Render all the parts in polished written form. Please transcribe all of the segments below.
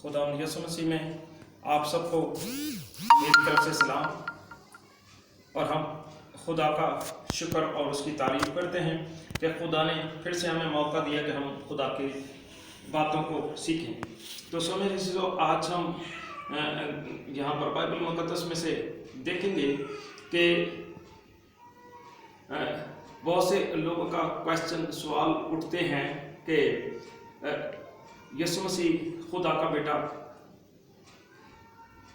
खुदा यसु मसीह में आप सबको मेरी तरफ से सलाम। और हम खुदा का शुक्र और उसकी तारीफ करते हैं कि खुदा ने फिर से हमें मौका दिया कि हम खुदा की बातों को सीखें। तो सो मेरे चीज़ों, आज हम यहाँ पर बाइबल मुक़द्दस में से देखेंगे कि बहुत से लोगों का सवाल उठते हैं कि यसु मसीह खुदा का बेटा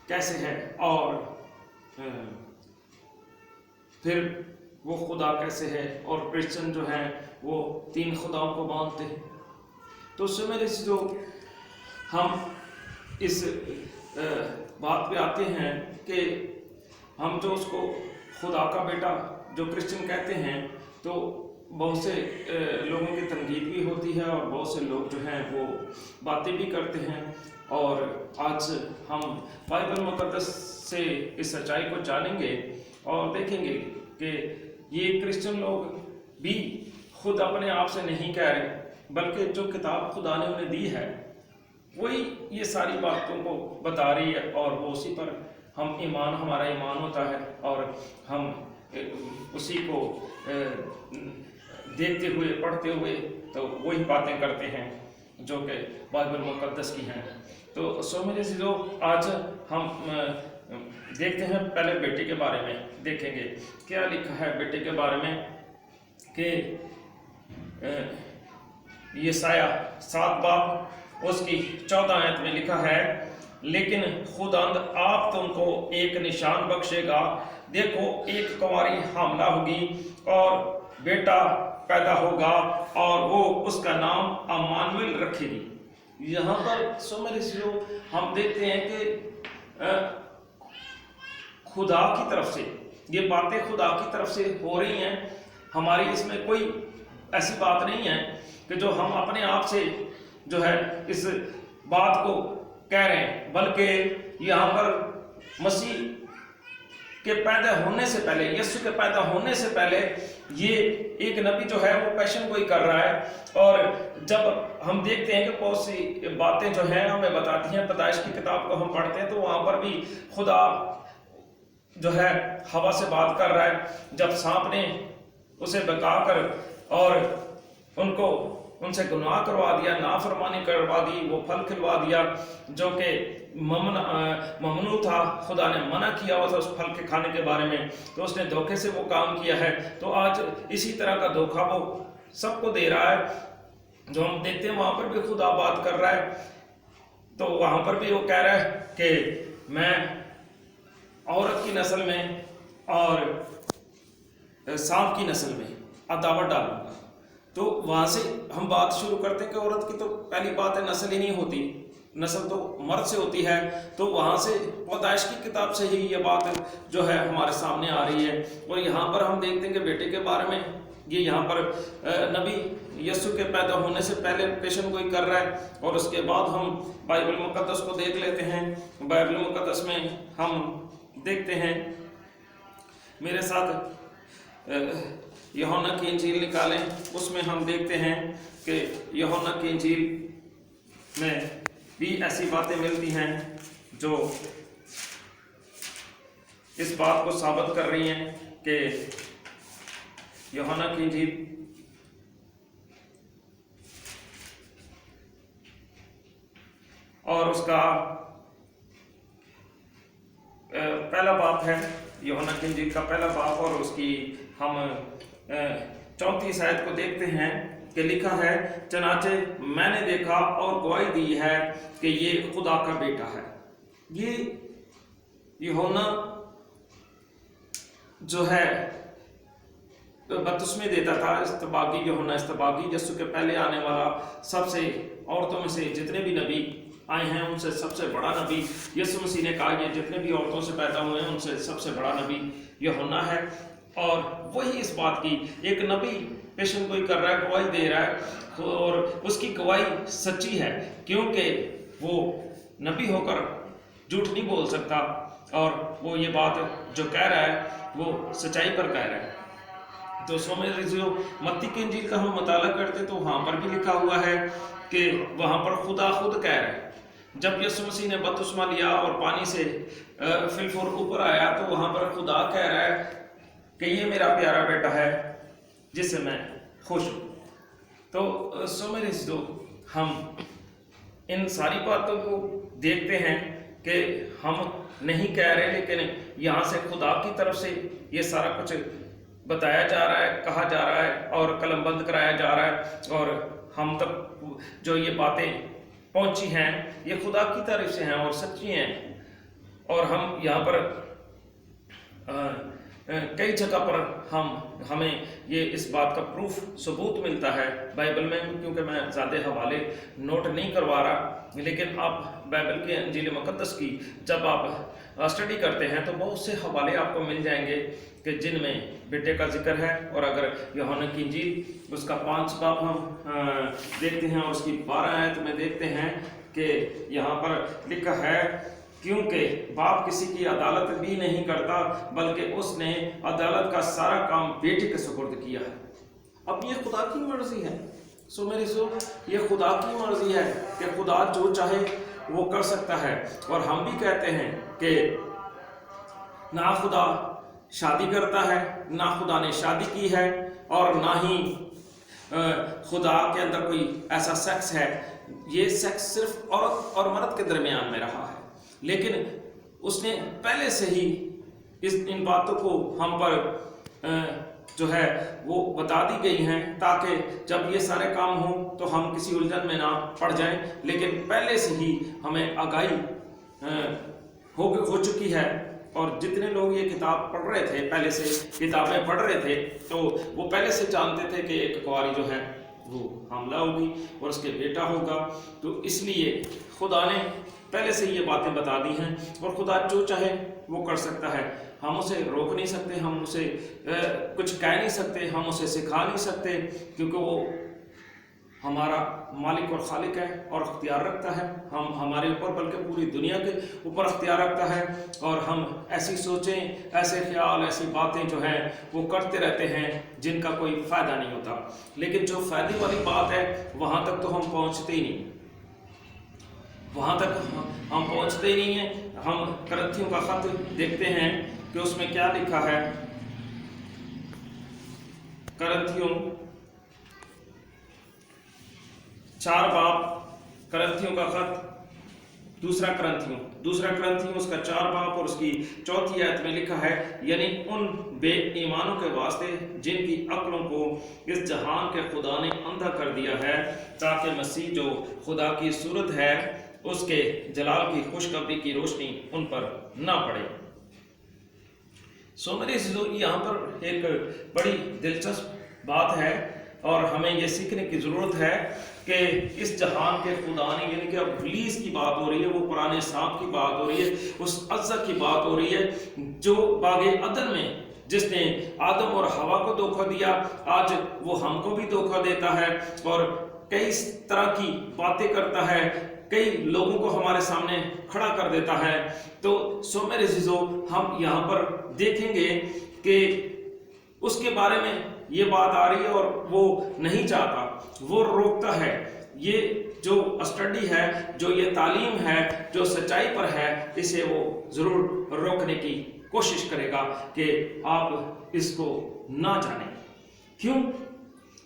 कैसे है, और फिर वो खुदा कैसे है, और क्रिश्चियन जो है वो तीन खुदाओं को मानते हैं। तो उससे मेरे जो हम इस बात पे आते हैं कि हम जो उसको खुदा का बेटा जो क्रिश्चियन कहते हैं, तो बहुत से लोगों की तनकीद भी होती है और बहुत से लोग जो हैं वो बातें भी करते हैं। और आज हम बाइबल मुक़द्दस से इस सच्चाई को जानेंगे और देखेंगे कि ये क्रिश्चियन लोग भी खुद अपने आप से नहीं कह रहे, बल्कि जो किताब खुदा ने उन्हें दी है वही ये सारी बातों को बता रही है, और वो उसी पर हमारा ईमान होता है और हम उसी को देखते हुए पढ़ते हुए तो वही बातें करते हैं जो कि बाइबल मुक़द्दस की हैं। तो सो मेरे चीज़ों, आज हम देखते हैं पहले बेटे के बारे में, देखेंगे क्या लिखा है बेटे के बारे में कि यशायाह 7 बाब उसकी 14 आयत में लिखा है, लेकिन खुदावंद आप तुमको एक निशान बख्शेगा, देखो एक कुंवारी हामला होगी और बेटा पैदा होगा और वो उसका नाम अम्मानुएल रखेगी। यहाँ पर सो मेरे सिरो हम देखते हैं कि खुदा की तरफ से ये बातें खुदा की तरफ से हो रही हैं। हमारी इसमें कोई ऐसी बात नहीं है कि जो हम अपने आप से जो है इस बात को कह रहे हैं, बल्कि यहाँ पर मसीह के पैदा होने से पहले, यीशु के पैदा होने से पहले ये एक नबी जो है वो पैशन गोई कर रहा है। और जब हम देखते हैं कि बहुत सी बातें जो हैं हमें बताती हैं, पैदाइश की किताब को हम पढ़ते हैं तो वहाँ पर भी खुदा जो है हवा से बात कर रहा है। जब सांप ने उसे बहका कर और उनसे गुनाह करवा दिया, नाफरमानी करवा दी, वो फल खिलवा दिया जो कि ममनू था, खुदा ने मना किया हुआ था उस फल के खाने के बारे में, तो उसने धोखे से वो काम किया है। तो आज इसी तरह का धोखा वो सबको दे रहा है। जो हम देखते हैं वहाँ पर भी खुदा बात कर रहा है, तो वहाँ पर भी वो कह रहा है कि मैं औरत की नस्ल में और सांप की नस्ल में अदावत डालूंगा। तो वहाँ से हम बात शुरू करते हैं कि औरत की तो पहली बात है नस्ल ही नहीं होती, नस्ल तो मर्द से होती है। तो वहाँ से पैदाइश की किताब से ही ये बात जो है हमारे सामने आ रही है। और यहाँ पर हम देखते हैं कि बेटे के बारे में ये यहाँ पर नबी यीशु के पैदा होने से पहले पेशन गोई कर रहा है। और उसके बाद हम बाइबल मुक़द्दस को देख लेते हैं। बाइबल मुक़द्दस में हम देखते हैं, मेरे साथ यूहन्ना की इंजील निकालें, उसमें हम देखते हैं कि यूहन्ना की इंजील में भी ऐसी बातें मिलती हैं जो इस बात को साबित कर रही हैं कि यूहन्ना की इंजील और उसका पहला बाप है, यूहन्ना की इंजील का पहला बाप, और उसकी हम 34 आयत को देखते हैं कि लिखा है, चनाचे मैंने देखा और गवाही दी है कि ये खुदा का बेटा है। ये यूहन्ना जो है बपतिस्मे देता था, इस्तबागी यूहन्ना इस्तबागी, यीशु के पहले आने वाला सबसे औरतों में से जितने भी नबी आए हैं उनसे सबसे बड़ा नबी यीशु मसीह ने कहा ये जितने भी औरतों से पैदा हुए हैं उनसे सबसे बड़ा नबी यूहन्ना है। और वही इस बात की एक नबी पेशन गोई कर रहा है, गवाही दे रहा है, और उसकी गवाही सच्ची है क्योंकि वो नबी होकर झूठ नहीं बोल सकता, और वो ये बात जो कह रहा है वो सच्चाई पर कह रहा है। तो सो मेरे जो मत्ती की इंजील का हम मुताला करते तो वहाँ पर भी लिखा हुआ है कि वहाँ पर खुदा खुद कह रहा है जब यीशु मसीह ने बपतिस्मा लिया और पानी से फिलफोर ऊपर आया, तो वहां पर खुदा कह रहा है कि ये मेरा प्यारा बेटा है जिससे मैं खुश हूँ। तो सो मेरे दोस्तों, हम इन सारी बातों को देखते हैं कि हम नहीं कह रहे, लेकिन यहाँ से खुदा की तरफ से ये सारा कुछ बताया जा रहा है, कहा जा रहा है और कलमबंद कराया जा रहा है, और हम तक जो ये बातें पहुंची हैं ये खुदा की तरफ से हैं और सच्ची हैं। और हम यहाँ पर कई जगह पर हमें ये इस बात का प्रूफ सबूत मिलता है बाइबल में, क्योंकि मैं ज़्यादा हवाले नोट नहीं करवा रहा, लेकिन आप बाइबल के इंजील मुक़द्दस की जब आप स्टडी करते हैं तो बहुत से हवाले आपको मिल जाएंगे कि जिनमें बेटे का जिक्र है। और अगर यूहन्ना की इंजील उसका 5 बाब हम देखते हैं और उसकी 12 आयत में देखते हैं कि यहाँ पर लिखा है, क्योंकि बाप किसी की अदालत भी नहीं करता, बल्कि उसने अदालत का सारा काम बेटे के सुपुर्द किया है। अब ये खुदा की मर्जी है। सो मेरे ये खुदा की मर्जी है कि खुदा जो चाहे वो कर सकता है। और हम भी कहते हैं कि ना खुदा शादी करता है, ना खुदा ने शादी की है, और ना ही खुदा के अंदर कोई ऐसा सेक्स है। ये सेक्स सिर्फ औरत और मर्द के दरमियान में रहा है, लेकिन उसने पहले से ही इन बातों को हम पर जो है वो बता दी गई हैं, ताकि जब ये सारे काम हों तो हम किसी उलझन में ना पड़ जाएं। लेकिन पहले से ही हमें आगाही हो चुकी है, और जितने लोग ये किताब पढ़ रहे थे, पहले से किताबें पढ़ रहे थे, तो वो पहले से जानते थे कि एक कुंवारी जो है वो हमला होगी और उसके बेटा होगा। तो इसलिए खुदा ने पहले से ये बातें बता दी हैं, और खुदा जो चाहे वो कर सकता है। हम उसे रोक नहीं सकते, हम उसे कुछ कह नहीं सकते, हम उसे सिखा नहीं सकते, क्योंकि वो हमारा मालिक और खालिक है और अख्तियार रखता है हम हमारे ऊपर, बल्कि पूरी दुनिया के ऊपर अख्तियार रखता है। और हम ऐसी सोचें, ऐसे ख्याल, ऐसी बातें जो हैं वो करते रहते हैं जिनका कोई फ़ायदा नहीं होता। लेकिन जो फ़ायदे वाली बात है वहाँ तक तो हम पहुँचते ही नहीं, वहाँ तक हम पहुँचते ही नहीं हैं। हम करंथियों का खत देखते हैं कि उसमें क्या लिखा है। करंथियों 4 बाब, करंथियों का खत, दूसरा करंथियों उसका 4 बाब और उसकी 4 आयत में लिखा है, यानी उन बेईमानों के वास्ते जिनकी अक्लों को इस जहान के खुदा ने अंधा कर दिया है, ताकि मसीह जो खुदा की सूरत है उसके जलाल की खुशखबरी की रोशनी उन पर ना पड़े। सो मेरे यहाँ पर एक बड़ी दिलचस्प बात है, और हमें ये सीखने की ज़रूरत है कि इस जहान के खुदा ने, यानी कि अब इब्लीस की बात हो रही है, वो पुराने सांप की बात हो रही है, उस अज़्ज़ा की बात हो रही है जो बागे अदन में जिसने आदम और हवा को धोखा दिया, आज वो हमको भी धोखा देता है और कई तरह की बातें करता है, कई लोगों को हमारे सामने खड़ा कर देता है। तो सो मेरे अज़ीज़ों, हम यहाँ पर देखेंगे कि उसके बारे में ये बात आ रही है और वो नहीं चाहता, वो रोकता है। ये जो स्टडी है, जो ये तालीम है, जो सच्चाई पर है, इसे वो ज़रूर रोकने की कोशिश करेगा कि आप इसको ना जानें। क्यों?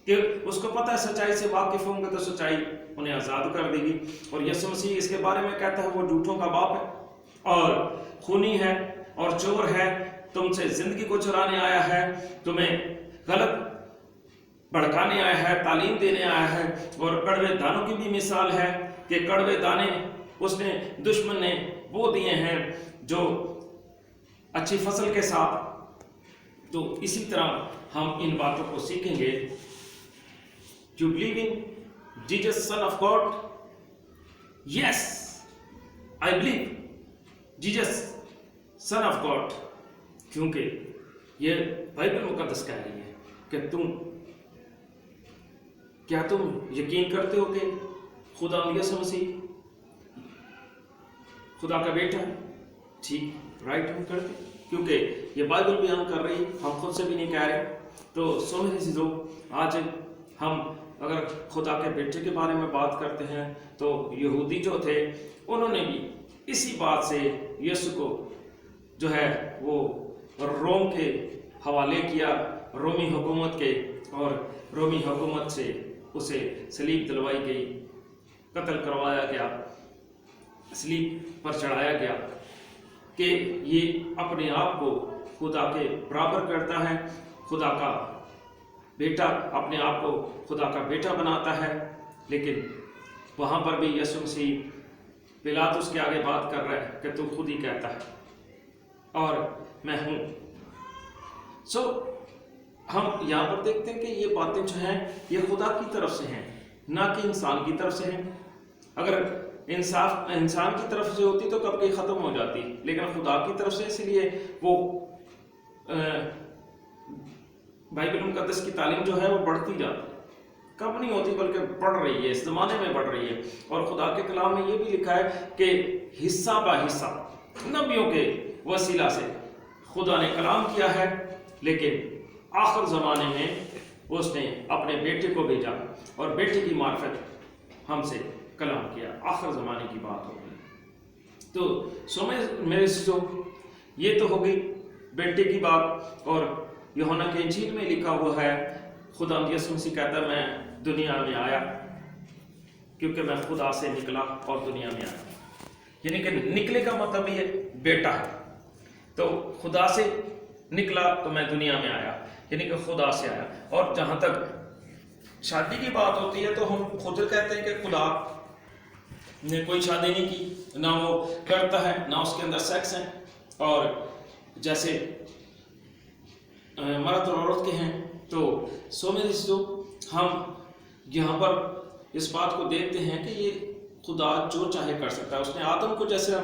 कि उसको पता है सच्चाई से वाकिफ होंगे तो सच्चाई उन्हें आज़ाद कर देगी। और यीशु मसीह इसके बारे में कहता है वो झूठों का बाप है और खूनी है और चोर है, तुमसे जिंदगी को चुराने आया है, तुम्हें गलत भड़काने आया है, तालीम देने आया है। और कड़वे दानों की भी मिसाल है कि कड़वे दाने उसने दुश्मन ने वो दिए हैं जो अच्छी फसल के साथ। तो इसी तरह हम इन बातों को सीखेंगे। You believe in Jesus, Son of God? Yes, I believe Jesus, Son of God. क्योंकि ये बाइबल मुकद्दस कह रही है कि क्या तुम यकीन करते हो कि खुदा यीशु मसीह खुदा का बेटा है? ठीक, राइट, हम करते, क्योंकि ये बाइबल भी हम कर रही है, हम खुद से भी नहीं कह रहे। तो सो मेरे अज़ीज़ों, आज हम अगर खुदा के बेटे के बारे में बात करते हैं तो यहूदी जो थे उन्होंने भी इसी बात से यीशु को जो है वो रोम के हवाले किया, रोमी हुकूमत के, और रोमी हुकूमत से उसे सलीब दिलवाई गई, कत्ल करवाया गया, सलीब पर चढ़ाया गया कि ये अपने आप को खुदा के बराबर करता है, खुदा का बेटा, अपने आप को खुदा का बेटा बनाता है। लेकिन वहाँ पर भी यीशु मसीह पिलातुस के आगे बात कर रहा है कि तू खुद ही कहता है और मैं हूँ। सो हम यहाँ पर देखते हैं कि ये बातें जो हैं ये खुदा की तरफ से हैं, ना कि इंसान की तरफ से हैं। अगर इंसान की तरफ से होती तो कब की ख़त्म हो जाती, लेकिन खुदा की तरफ से, इसलिए वो बाइबल मुकद्दस की तालीम जो है वो बढ़ती जाती, कम नहीं होती बल्कि बढ़ रही है, इस ज़माने में बढ़ रही है। और खुदा के कलाम में ये भी लिखा है कि हिस्सा बा हिस्सा नबियों के वसीला से खुदा ने कलाम किया है, लेकिन आखिर ज़माने में उसने अपने बेटे को भेजा और बेटे की मार्फत हमसे कलाम किया। आखिर ज़माने की बात हो गई। तो समझ मेरे जो ये तो हो गई बेटे की बात। और यूहन्ना के इंजील में लिखा हुआ है, खुदा यीशु मसीह कहता है मैं दुनिया में आया क्योंकि मैं खुदा से निकला और दुनिया में आया। यानी कि निकले का मतलब ये बेटा है, तो खुदा से निकला तो मैं दुनिया में आया, यानी कि खुदा से आया। और जहाँ तक शादी की बात होती है तो हम खुद कहते हैं कि खुदा ने कोई शादी नहीं की, ना वो करता है, ना उसके अंदर सेक्स है। और जैसे मर्द और औरत के हैं, तो सो मेरे जो हम यहाँ पर इस बात को देखते हैं कि ये खुदा जो चाहे कर सकता है। उसने आदम को जैसे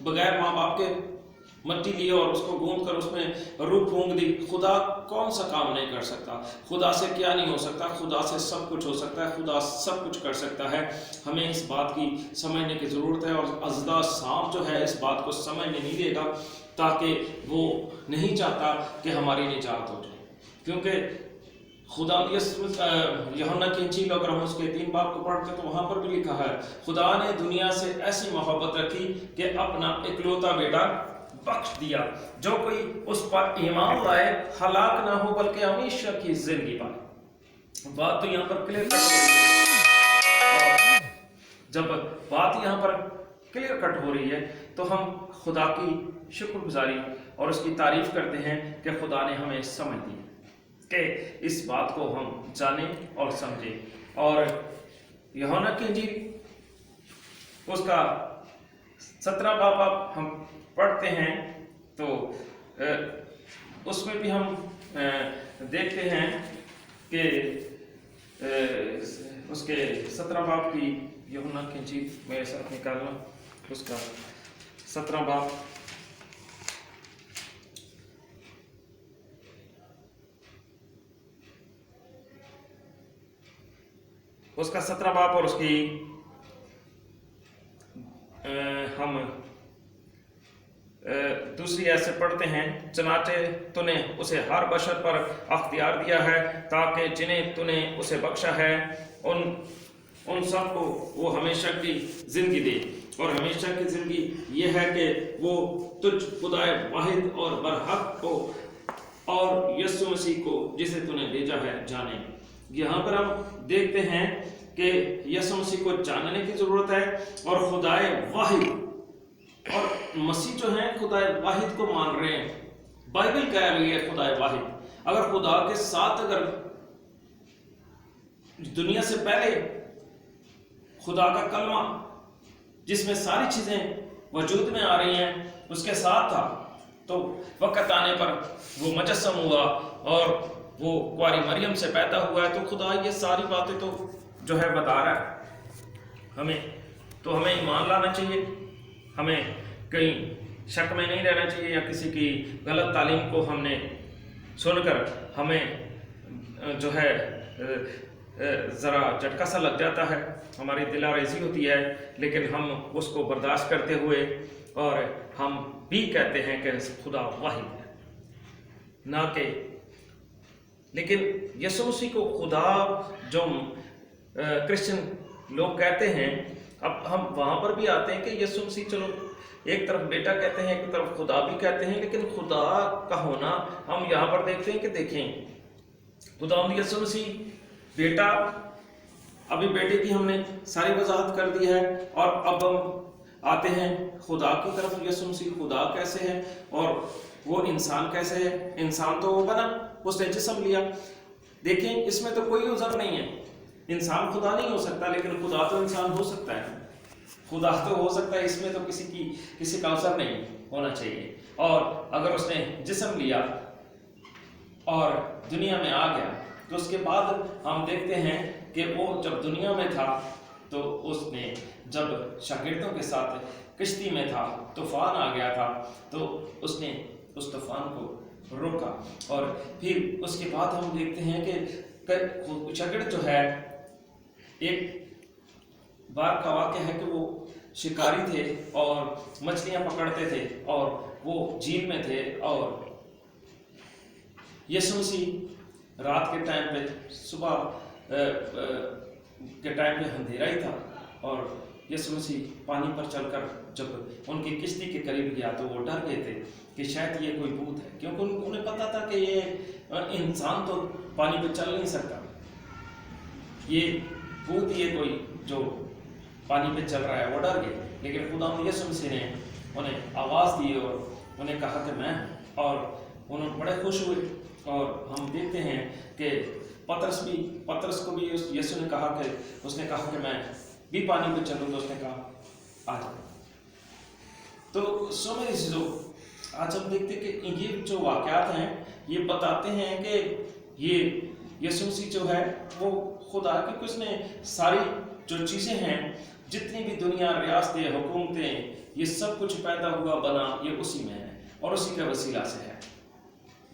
बगैर माँ बाप के मट्टी ली और उसको गूंथ कर उसमें रूह फूंक दी, खुदा कौन सा काम नहीं कर सकता? खुदा से क्या नहीं हो सकता? खुदा से सब कुछ हो सकता है, खुदा सब कुछ कर सकता है। हमें इस बात की समझने की ज़रूरत है। और अज़दा सांप जो है इस बात को समझने नहीं देगा, ताकि वो नहीं चाहता कि हमारी निजात हो जाए। क्योंकि खुदा यूहन्ना की इंजील अगर हम उसके 3 बाब को पढ़ते तो वहाँ पर भी लिखा है, खुदा ने दुनिया से ऐसी मोहब्बत रखी कि अपना इकलौता बेटा बख्श दिया, जो कोई उस पर ईमान लाए हलाक ना हो बल्कि हमेशा की जिंदगी पाए। बात तो यहाँ पर क्लियर कट हो रही है। जब बात यहाँ पर क्लियर कट हो रही है तो हम खुदा की शुक्रगुजारी और उसकी तारीफ करते हैं कि खुदा ने हमें समझ दी कि इस बात को हम जानें और समझें। और यूहन्ना की इंजील उसका 17 बाब हम पढ़ते हैं तो उसमें भी हम देखते हैं कि उसके 17 बाब की, यूहन्ना की इंजील मेरे साथ निकालना, उसका 17 बाब उसका 17 बाब और उसकी हम दूसरी ऐसे पढ़ते हैं, चनाचे तूने उसे हर बशर पर अख्तियार दिया है ताकि जिन्हें तूने उसे बख्शा है उन सबको वो हमेशा की जिंदगी दे। और हमेशा की जिंदगी ये है कि वो तुझ खुदाए वाहिद और बरहक को और यीशु मसीह को जिसे तूने भेजा है जाने। यहाँ पर हम देखते हैं कि यीशु मसीह को जानने की जरूरत है और खुदाए वाहिद, और मसीह जो है खुदाए वाहिद को मान रहे हैं। बाइबल कह रही है खुदाए वाहिद। अगर खुदा के साथ अगर दुनिया से पहले खुदा का कलमा जिसमें सारी चीजें वजूद में आ रही हैं उसके साथ था, तो वक्त आने पर वो मुजस्सम हुआ और वो कुंवारी मरियम से पैदा हुआ है। तो खुदा ये सारी बातें तो जो है बता रहा है हमें, तो हमें ईमान लाना चाहिए, हमें कहीं शक में नहीं रहना चाहिए या किसी की गलत तालीम को हमने सुनकर हमें जो है ज़रा झटका सा लग जाता है, हमारी दिलारेज़ी होती है, लेकिन हम उसको बर्दाश्त करते हुए और हम भी कहते हैं कि खुदा वाहिद है, ना कि, लेकिन यीशु मसीह को खुदा जो क्रिश्चियन लोग कहते हैं, अब हम वहाँ पर भी आते हैं कि यीशु मसीह चलो एक तरफ बेटा कहते हैं, एक तरफ खुदा भी कहते हैं, लेकिन खुदा का होना हम यहाँ पर देखते हैं कि देखें खुदा यीशु मसीह बेटा, अभी बेटे की हमने सारी वजाहत कर दी है, और अब हम आते हैं खुदा की तरफ। यीशु मसीह खुदा कैसे है और वो इंसान कैसे है। इंसान तो वो बना, उसने जिस्म लिया। देखें इसमें तो कोई उज़र नहीं है, इंसान खुदा नहीं हो सकता, लेकिन खुदा तो इंसान हो सकता है, खुदा तो हो सकता है, इसमें तो किसी का अवसर नहीं होना चाहिए। और अगर उसने जिस्म लिया और दुनिया में आ गया, तो उसके बाद हम देखते हैं कि वो जब दुनिया में था तो उसने जब शागिर्दों के साथ किश्ती में था, तूफान आ गया था, तो उसने उस तूफान को रोका। और फिर उसके बाद हम देखते हैं कि शागिर्द जो है, एक बार का वाक़या है कि वो शिकारी थे और मछलियां पकड़ते थे, और वो झील में थे, और यीशु मसीह रात के टाइम पे, सुबह के टाइम पे अंधेरा ही था, और यीशु मसीह पानी पर चलकर जब उनकी किश्ती के करीब गया तो वो डर गए थे कि शायद ये कोई भूत है, क्योंकि उन्हें पता था कि ये इंसान तो पानी पे चल नहीं सकता, ये भूत, ये कोई जो पानी पे चल रहा है। वो डर गए, लेकिन खुदा यीशु मसीह ने उन्हें आवाज़ दी और उन्हें कहा कि मैं, और उन्होंने बड़े खुश हुए। और हम देखते हैं कि पतरस को भी यीशु ने कहा कि उसने कहा कि मैं भी पानी पे चलूँ, तो उसने कहा आ जाओ। तो सो मेरे चीज़ों, आज हम देखते हैं कि ये जो वाक़यात हैं ये बताते हैं कि ये यीशु मसीह जो है वो खुदा, क्योंकि उसने सारी जो चीज़ें हैं, जितनी भी दुनिया, रियासतें, हुकूमतें, ये सब कुछ पैदा हुआ बना ये उसी में है और उसी के वसीला से है।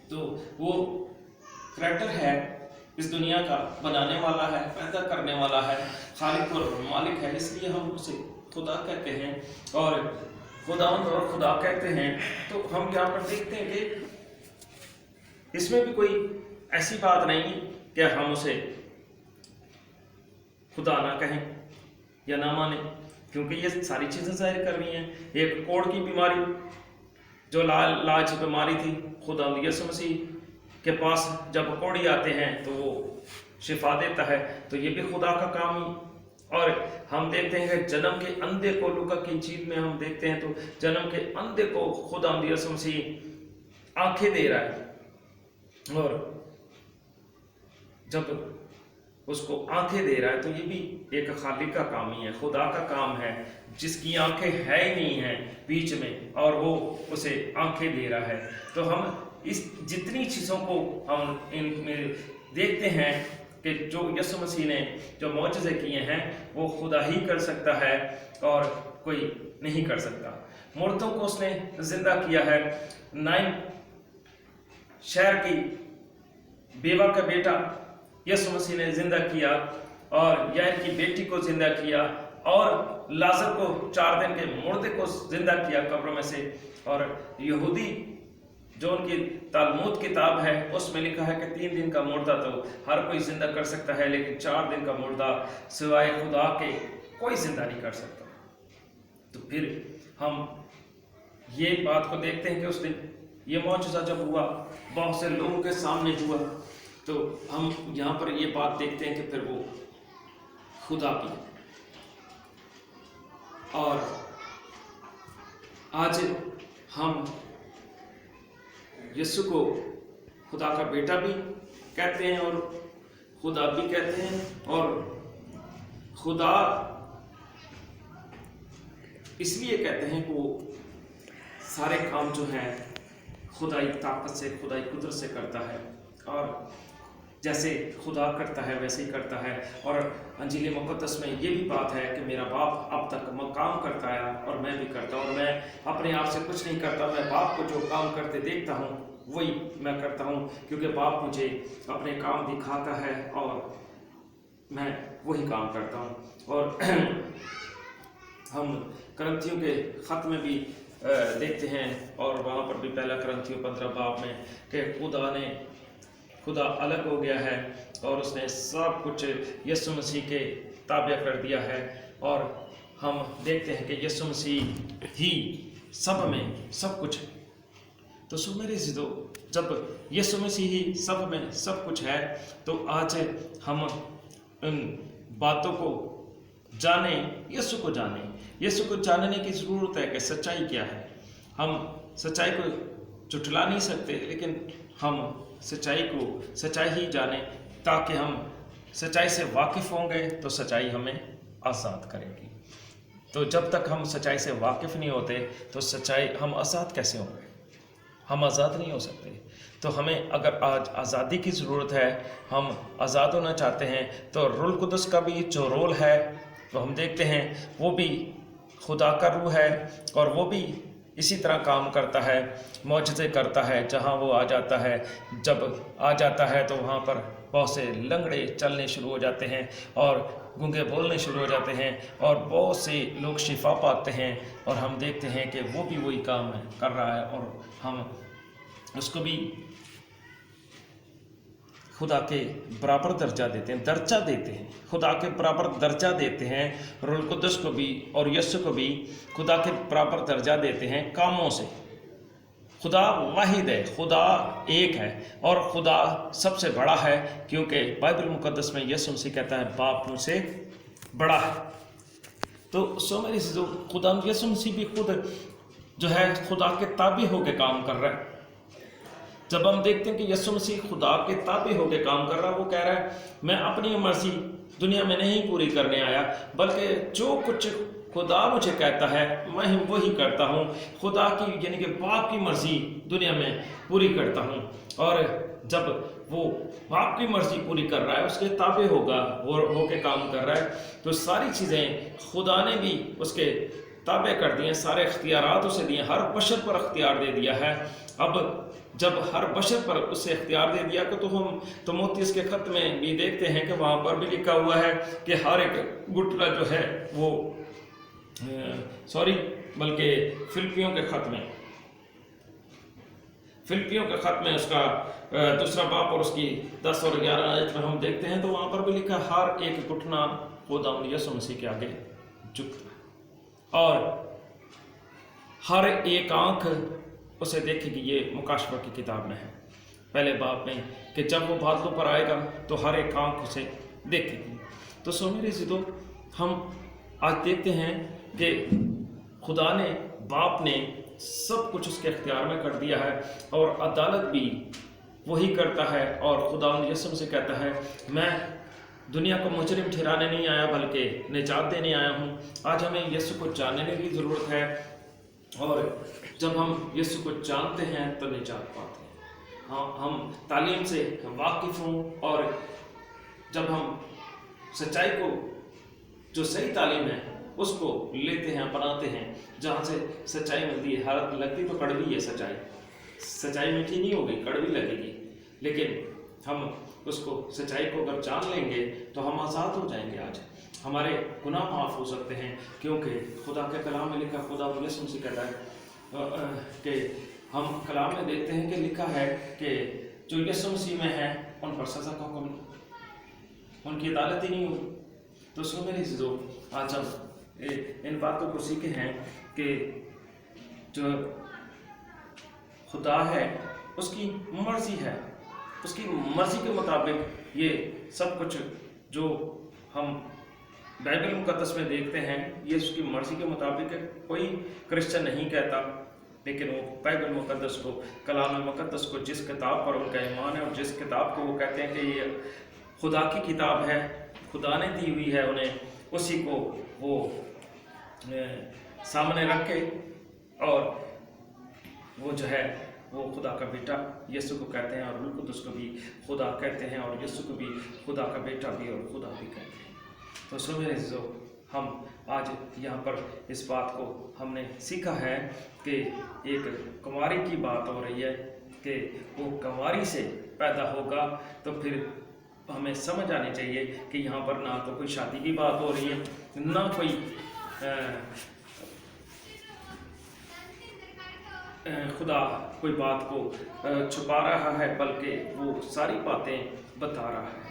तो वो करैक्टर है, इस दुनिया का बनाने वाला है, पैदा करने वाला है, खालिक और मालिक है, इसलिए हम उसे खुदा कहते हैं और खुदावंद और खुदा कहते हैं। तो हम यहाँ पर देखते हैं कि इसमें भी कोई ऐसी बात नहीं कि हम उसे खुदा ना कहें या ना माने, क्योंकि ये सारी चीज़ें जाहिर कर रही हैं। एक कोढ़ की बीमारी जो लाज बीमारी थी, खुदा यीशु मसीह के पास जब कोढ़ी आते हैं तो वो शिफा देता है, तो ये भी खुदा का काम ही। और हम देखते हैं कि जन्म के अंधे को, लूका की इंजील में हम देखते हैं तो जन्म के अंधे को खुदा यीशु मसीह आंखें दे रहा है, और जब उसको आंखें दे रहा है तो ये भी एक खालिक का काम ही है, खुदा का काम है, जिसकी आंखें है ही नहीं है बीच में, और वो उसे आंखें दे रहा है। तो हम इस जितनी चीज़ों को हम इनमें देखते हैं कि जो यीशु मसीह ने जो मौजज़े किए हैं वो खुदा ही कर सकता है और कोई नहीं कर सकता। मुर्दों को उसने जिंदा किया है। नाइन शहर की बेवा का बेटा यीशु मसीह ने जिंदा किया, और यार की बेटी को जिंदा किया, और लाजर को 4 दिन के मुर्दे को जिंदा किया कब्रों में से। और यहूदी जो उनकी तालमूद किताब है उसमें लिखा है कि 3 दिन का मुर्दा तो हर कोई जिंदा कर सकता है, लेकिन 4 दिन का मुर्दा सिवाय खुदा के कोई जिंदा नहीं कर सकता। तो फिर हम ये बात को देखते हैं कि उस दिन ये मौजज़ा जब हुआ, बहुत से लोगों के सामने हुआ, तो हम यहाँ पर ये बात देखते हैं कि फिर वो खुदा की। और आज हम यीशु को खुदा का बेटा भी कहते हैं और खुदा भी कहते हैं, और खुदा इसलिए कहते हैं कि वो सारे काम जो हैं खुदाई ताकत से, खुदाई कुदरत से करता है, और जैसे खुदा करता है वैसे ही करता है। और अंजील मुक़द्दस में ये भी बात है कि मेरा बाप अब तक काम करता है और मैं भी करता हूँ, और मैं अपने आप से कुछ नहीं करता, मैं बाप को जो काम करते देखता हूँ वही मैं करता हूँ, क्योंकि बाप मुझे अपने काम दिखाता है और मैं वही काम करता हूँ। और हम करंथियों के ख़त में भी देखते हैं, और वहाँ पर भी पहला करंथियों 15 बाब में कि खुदा ने खुदा अलग हो गया है और उसने सब कुछ यीशु मसीह के ताबे कर दिया है, और हम देखते हैं कि यीशु मसीह ही सब में सब कुछ है। तो सो मेरे अज़ीज़ों, जब यीशु मसीह ही सब में सब कुछ है, तो आज हम उन बातों को जाने, यीशु को जाने। यीशु को जानने की ज़रूरत है कि सच्चाई क्या है। हम सच्चाई को झुठला नहीं सकते, लेकिन हम सच्चाई ही जाने, ताकि हम सच्चाई से वाकिफ़ होंगे तो सच्चाई हमें आज़ाद करेगी। तो जब तक हम सच्चाई से वाकिफ़ नहीं होते तो सच्चाई हम आज़ाद कैसे होंगे? हम आज़ाद नहीं हो सकते। तो हमें अगर आज आज़ादी की ज़रूरत है, हम आज़ाद होना चाहते हैं, तो रूह कुदस का भी जो रोल है तो हम देखते हैं वो भी खुदा का रूह है, और वो भी इसी तरह काम करता है, मौजज़े करता है। जहाँ वो आ जाता है, जब आ जाता है तो वहाँ पर बहुत से लंगड़े चलने शुरू हो जाते हैं और गूंगे बोलने शुरू हो जाते हैं, और बहुत से लोग शिफा पाते हैं। और हम देखते हैं कि वो भी वही काम कर रहा है, और हम उसको भी खुदा के बराबर दर्जा देते हैं, खुदा के बराबर दर्जा देते हैं। रूह कुदस को भी और यीशु को भी खुदा के बराबर दर्जा देते हैं कामों से। खुदा वाहिद है, खुदा एक है, और खुदा सबसे बड़ा है, क्योंकि बाइबल मुकद्दस में यीशु मसीह कहता है बाप मुझसे बड़ा है। तो सो मेरी जो खुदा यीशु मसीह भी खुद जो है खुदा के ताबे होकर काम कर रहा है। जब हम देखते हैं कि यीशु मसीह खुदा के ताबे होकर काम कर रहा है, वो कह रहा है मैं अपनी मर्जी दुनिया में नहीं पूरी करने आया, बल्कि जो कुछ खुदा मुझे कहता है मैं वही करता हूँ। खुदा की यानी कि बाप की मर्जी दुनिया में पूरी करता हूँ, और जब वो बाप की मर्जी पूरी कर रहा है, उसके ताबे होके काम कर रहा है, तो सारी चीज़ें खुदा ने भी उसके ताबे कर दिए, सारे इख्तियारात उसे दिए, हर बशर पर इख्तियार दे दिया है। अब जब हर बशर पर उसे इख्तियार दे दिया तो हम तीमुथियुस के खत में भी देखते हैं कि वहाँ पर भी लिखा हुआ है कि हर एक घुटना जो है वो बल्कि फिलिपियों के खत में उसका दूसरा बाप और उसकी 10 और 11 आयत में हम देखते हैं, तो वहाँ पर भी लिखा हर एक घुटना खुदा यीशु मसीह के आगे झुकता है, और हर एक आंख उसे देखेगी। ये मुकाशवा की किताब में है पहले बाप में, कि जब वो बादलों पर आएगा तो हर एक आंख उसे देखेगी। तो सो मेरे ज़ीदों, हम आज देखते हैं कि खुदा ने, बाप ने सब कुछ उसके इख्तियार में कर दिया है, और अदालत भी वही करता है। और खुदा यीशु से कहता है मैं दुनिया को मुजरिम ठहराने नहीं आया, बल्कि निजात देने आया हूँ। आज हमें यीशु को जानने की ज़रूरत है, और जब हम यीशु को जानते हैं तो निजात पाते हैं। हाँ, हम तालीम से वाकिफ़ हों, और जब हम सच्चाई को, जो सही तालीम है, उसको लेते हैं, अपनाते हैं, जहाँ से सच्चाई मिलती है। हर लगती तो कड़वी है सच्चाई मीठी नहीं होगी, कड़वी लगेगी, लेकिन हम उसको, सच्चाई को अगर जान लेंगे तो हम आज़ाद हो जाएंगे। आज हमारे गुनाह माफ़ हो सकते हैं, क्योंकि खुदा के कलाम में लिखा, खुदा यीशु मसीह कहता है कि हम कलाम में देखते हैं कि लिखा है कि जो यीशु मसीह में है उन पर सज़ा का हुक्म नहीं, उनकी अदालत ही नहीं होगी। तो सो मेरी चीज़ों, आज हम इन बातों को सीखे हैं कि जो खुदा है उसकी मर्ज़ी है, उसकी मर्ज़ी के मुताबिक ये सब कुछ जो हम बाइबल मुकद्दस में देखते हैं, ये उसकी मर्ज़ी के मुताबिक है। कोई क्रिश्चियन नहीं कहता, लेकिन वो बाइबल मुकद्दस को, कलाम मुकद्दस को, जिस किताब पर उनका ईमान है और जिस किताब को वो कहते हैं कि ये खुदा की किताब है, खुदा ने दी हुई है उन्हें, उसी को वो सामने रखे, और वो जो है वो खुदा का बेटा यीशु को कहते हैं, और रूह कुदस को भी खुदा कहते हैं, और यीशु को भी खुदा का बेटा भी और खुदा भी कहते हैं। तो सो मेरे जो हम आज यहाँ पर इस बात को हमने सीखा है कि एक कुंवारी की बात हो रही है कि वो कुंवारी से पैदा होगा, तो फिर हमें समझ आनी चाहिए कि यहाँ पर ना तो कोई शादी की बात हो रही है, ना कोई खुदा कोई बात को छुपा रहा है, बल्कि वो सारी बातें बता रहा है।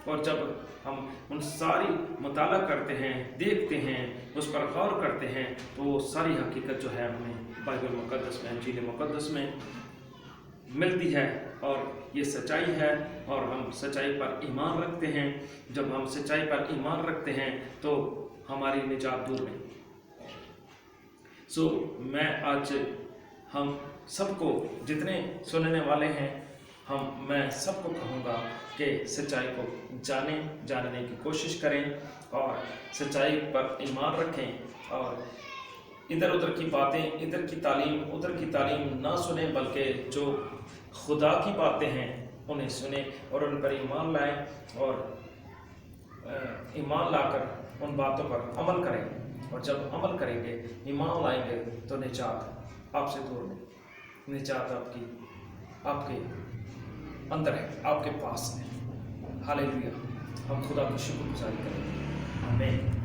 और जब हम उन सारी मुताला करते हैं, देखते हैं, उस पर गौर करते हैं, तो वो सारी हकीकत जो है हमें बाइबल मुक़द्दस में, इंजील मुक़द्दस में मिलती है, और ये सच्चाई है, और हम सच्चाई पर ईमान रखते हैं। जब हम सच्चाई पर ईमान रखते हैं तो हमारी निजात दूर नहीं। मैं आज हम सबको, जितने सुनने वाले हैं, मैं सबको कहूँगा कि सच्चाई को जानने की कोशिश करें और सच्चाई पर ईमान रखें, और इधर उधर की बातें, इधर की तालीम, उधर की तालीम ना सुने, बल्कि जो खुदा की बातें हैं उन्हें सुने और उन पर ईमान लाएं, और ईमान लाकर उन बातों पर अमल करें। और जब अमल करेंगे, ईमान लाएंगे, तो निजात आपसे दूर नहीं, निजात आपके अंदर है, आपके पास है। हालेलुया। हम खुदा की शुक्रगुजारी करेंगे। आमीन।